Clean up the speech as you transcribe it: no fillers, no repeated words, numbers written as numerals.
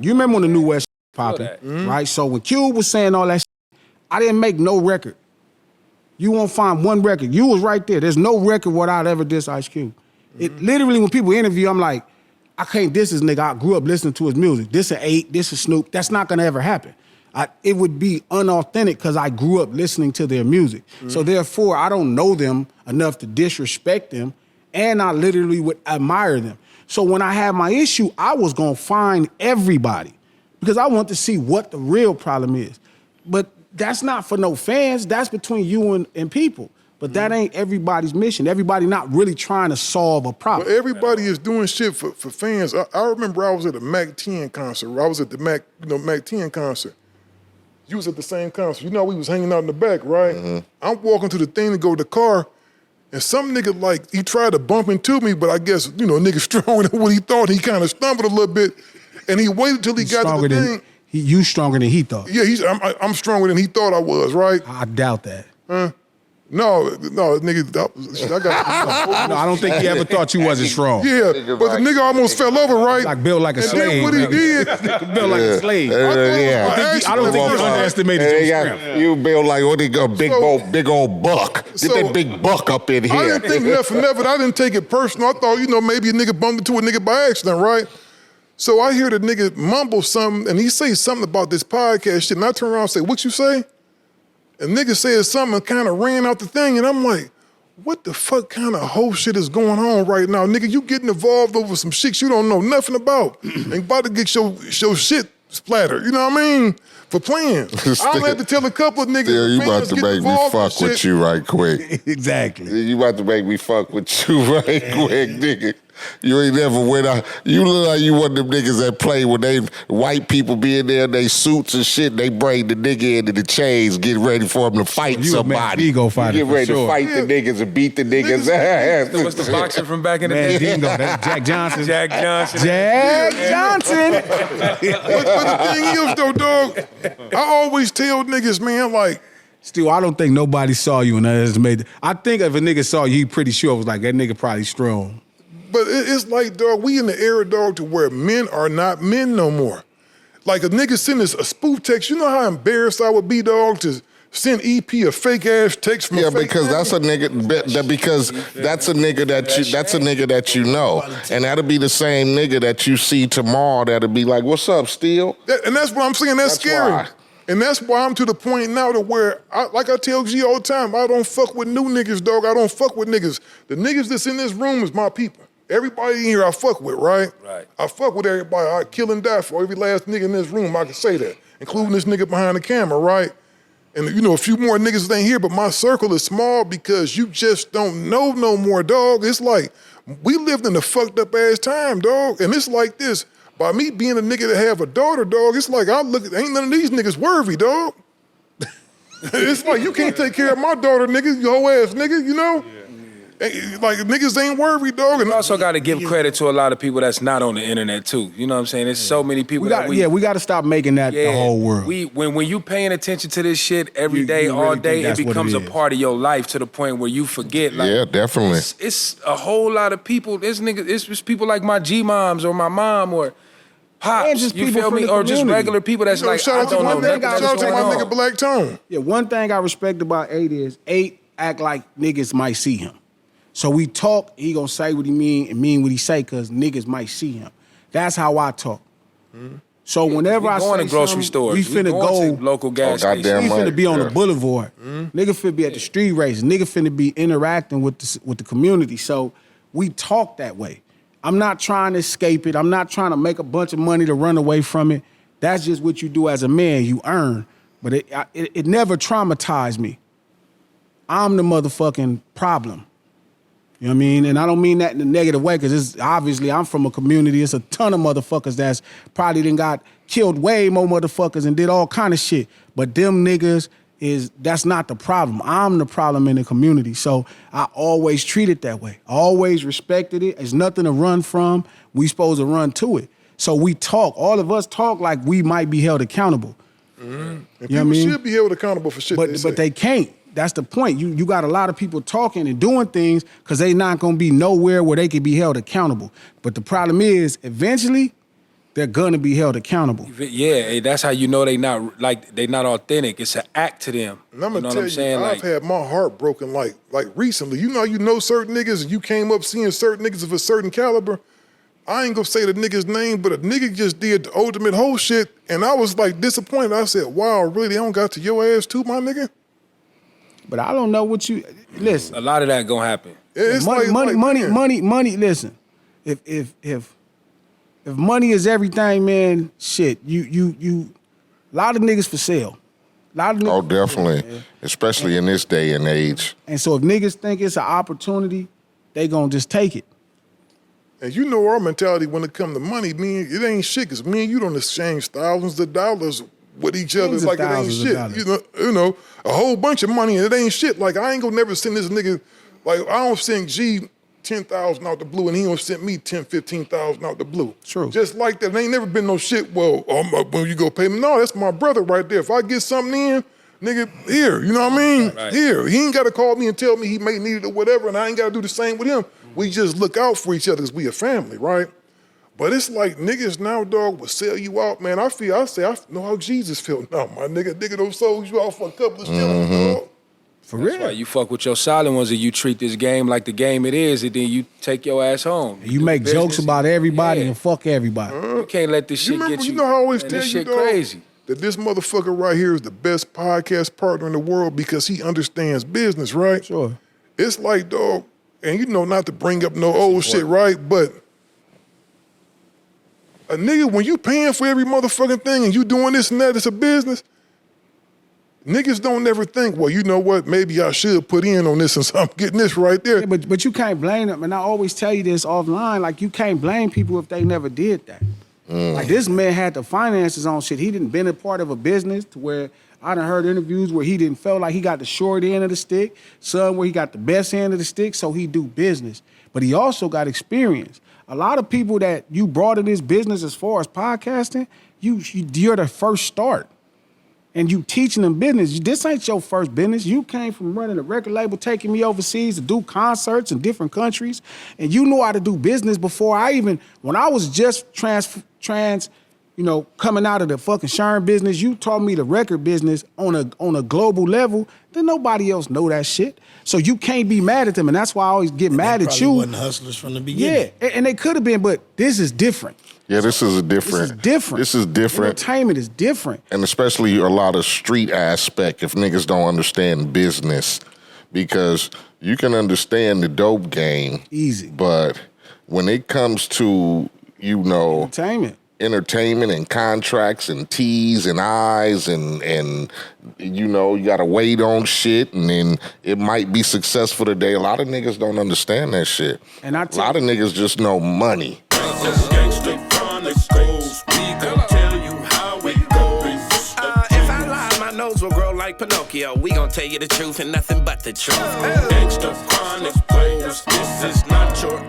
You remember when the New West popping, right? So when Cube was saying all that shit, I didn't make no record. You won't find one record. You was right there. There's no record without ever diss Ice Cube. It literally, when people interview, I'm like, I can't diss this nigga. I grew up listening to his music. This is 8, this is Snoop. That's not gonna ever happen. It would be unauthentic because I grew up listening to their music. So therefore, I don't know them enough to disrespect them, and I literally would admire them. So when I had my issue, I was gonna find everybody because I want to see what the real problem is. But that's not for no fans. That's between you and people. But that ain't everybody's mission. Everybody not really trying to solve a problem. Well, everybody is doing shit for fans. I remember I was at a Mac 10 concert. I was at the Mac 10 concert. You was at the same concert. You know, we was hanging out in the back, right? I'm walking to the thing to go to the car, and some nigga, like, he tried to bump into me, but I guess, nigga stronger than what he thought. He kind of stumbled a little bit, and he waited till he got to the thing. You stronger than he thought. Yeah, I'm stronger than he thought I was, right? I doubt that. No, nigga, I got. No, I don't think he ever thought you wasn't strong. Yeah, but the nigga almost fell over, right? Like built like a slave. Then what he did, built like a slave. I don't think you underestimated your strength. You built like a big old buck. Get that big buck up in here. I didn't think nothing of it. I didn't take it personal. I thought, maybe a nigga bumped into a nigga by accident, right? So I hear the nigga mumble something, and he say something about this podcast shit, and I turn around and say, "What you say?" And nigga said something and kind of ran out the thing, and I'm like, what the fuck kind of whole shit is going on right now? Nigga, you getting involved over some shit you don't know nothing about and about to get your shit splattered, you know what I mean? For playing. I had to tell a couple of niggas. Still, you about to make me fuck with you right quick. Exactly. You about to make me fuck with you right quick, nigga. You ain't never went out. You look like you one of them niggas that play when white people be in there in they suits and shit. They bring the nigga into the chains, get ready for him to fight somebody. Ego fighter, get ready to fight the niggas and beat the niggas' ass. What's the boxer from back in the day? That's Jack Johnson. Jack Johnson. Jack Johnson. But the thing is, though, dog, I always tell niggas, man, like, Still, I don't think nobody saw you and that made. I think if a nigga saw you, he pretty sure it was like that nigga probably strong. But it's like, dog, we in the era, dog, to where men are not men no more. Like a nigga send us a spoof text. You know how embarrassed I would be, dog, to send EP a fake ass text from a fake because that's a nigga. Because that's a nigga that you know, and that'll be the same nigga that you see tomorrow. That'll be like, "What's up, Steele?" And that's what I'm saying. That's scary. Why. And that's why I'm to the point now to where, like I tell G all the time, I don't fuck with new niggas, dog. I don't fuck with niggas. The niggas that's in this room is my people. Everybody in here I fuck with, right? Right. I fuck with everybody. I kill and die for every last nigga in this room. I can say that, including this nigga behind the camera, right? And a few more niggas ain't here, but my circle is small because you just don't know no more, dog. It's like, we lived in a fucked up ass time, dog. And it's like this, by me being a nigga that have a daughter, dog, it's like I look at, ain't none of these niggas worthy, dog. It's like, you can't take care of my daughter, nigga, you whole ass nigga, you know? Yeah. Like, niggas ain't worthy, dog. And you also got to give credit to a lot of people that's not on the internet, too. You know what I'm saying? There's so many people we got to stop making that the whole world. When you paying attention to this shit every day, all really day, it becomes a part of your life to the point where you forget. Like, yeah, definitely. It's a whole lot of people. It's people like my G-moms or my mom or pops, just you feel me? Or just regular people that's like, shout out to my nigga Black Tone. Yeah, one thing I respect about 8 is 8 act like niggas might see him. So we talk, he gonna say what he mean and mean what he say because niggas might see him. That's how I talk. So whenever I say to grocery stores, we finna go to local gas stations. We finna be on the boulevard. Nigga finna be at the street race. Nigga finna be interacting with the community. So we talk that way. I'm not trying to escape it. I'm not trying to make a bunch of money to run away from it. That's just what you do as a man. You earn. But it never traumatized me. I'm the motherfucking problem. You know what I mean? And I don't mean that in a negative way because it's obviously I'm from a community. It's a ton of motherfuckers that's probably done got killed way more motherfuckers and did all kind of shit. But them niggas that's not the problem. I'm the problem in the community. So I always treat it that way. I always respected it. There's nothing to run from. We supposed to run to it. So we talk. All of us talk like we might be held accountable. And people should be held accountable for shit but they can't. That's the point. You got a lot of people talking and doing things because they not going to be nowhere where they can be held accountable. But the problem is, eventually, they're gonna be held accountable. Yeah, that's how you know they not authentic. It's an act to them. And I'm gonna you know tell what I'm saying? I've had my heart broken like recently. You know certain niggas, and you came up seeing certain niggas of a certain caliber. I ain't gonna say the nigga's name, but a nigga just did the ultimate whole shit, and I was like disappointed. I said, "Wow, really? They don't got to your ass too, my nigga." But I don't know what you listen. A lot of that gonna happen. It's money. Listen, if money is everything, man, shit, you, a lot of niggas for sale. A lot of niggas. Oh, definitely, especially in this day and age. And so if niggas think it's an opportunity, they gonna just take it. And you know our mentality when it come to money, man, it ain't shit, because me and you don't exchange thousands of dollars with each other like it ain't shit. You know, a whole bunch of money and it ain't shit. Like I ain't gonna never send this nigga, like I don't send G 10,000 out the blue and he don't send me 10, 15,000 out the blue. True. Just like that. It ain't never been no shit, well, when you go pay me. No, that's my brother right there. If I get something in, nigga, here, you know what I mean? Right. Here. He ain't gotta call me and tell me he may need it or whatever, and I ain't gotta do the same with him. We just look out for each other because we a family, right? But it's like niggas now, dog, will sell you out, man. I know how Jesus felt now, my nigga. Nigga don't sold you out for a couple of shillings, dog. For That's real. why you fuck with your solid ones and you treat this game like the game it is, and then you take your ass home. You make jokes about everybody and fuck everybody. You can't let this shit get you. You know how I always man, tell this you, shit dog, crazy. that this motherfucker right here is the best podcast partner in the world because he understands business, right? Sure. It's like, dog, and you know not to bring up no old shit, right? But a nigga, when you paying for every motherfucking thing and you doing this and that, it's a business, niggas don't never think, well, you know what, maybe I should put in on this and so I'm getting this right there. Yeah, but you can't blame them. And I always tell you this offline, like you can't blame people if they never did that. Like this man had the finances on shit. He didn't been a part of a business to where I done heard interviews where he didn't feel like he got the short end of the stick, some where he got the best end of the stick, so he do business. But he also got experience. A lot of people that you brought in this business as far as podcasting, you're the first start. And you teaching them business. This ain't your first business. You came from running a record label, taking me overseas to do concerts in different countries. And you knew how to do business before when I was just coming out of the fucking Sherm business, you taught me the record business on a global level. Then nobody else know that shit. So you can't be mad at them. And that's why I always get mad at you. Wasn't hustlers from the beginning. Yeah, and they could have been, but this is different. Yeah, this is different. This is different. Entertainment is different. And especially a lot of street aspect if niggas don't understand business. Because you can understand the dope game. Easy. But when it comes to, entertainment and contracts and T's and I's and you gotta wait on shit and then it might be successful today. A lot of niggas don't understand that shit. And a lot of niggas just know money. Gangster Chronicles, we gon' tell you how it goes. If I lie, my nose will grow like Pinocchio. We gon' tell you the truth and nothing but the truth. Gangster Chronicles, this is not your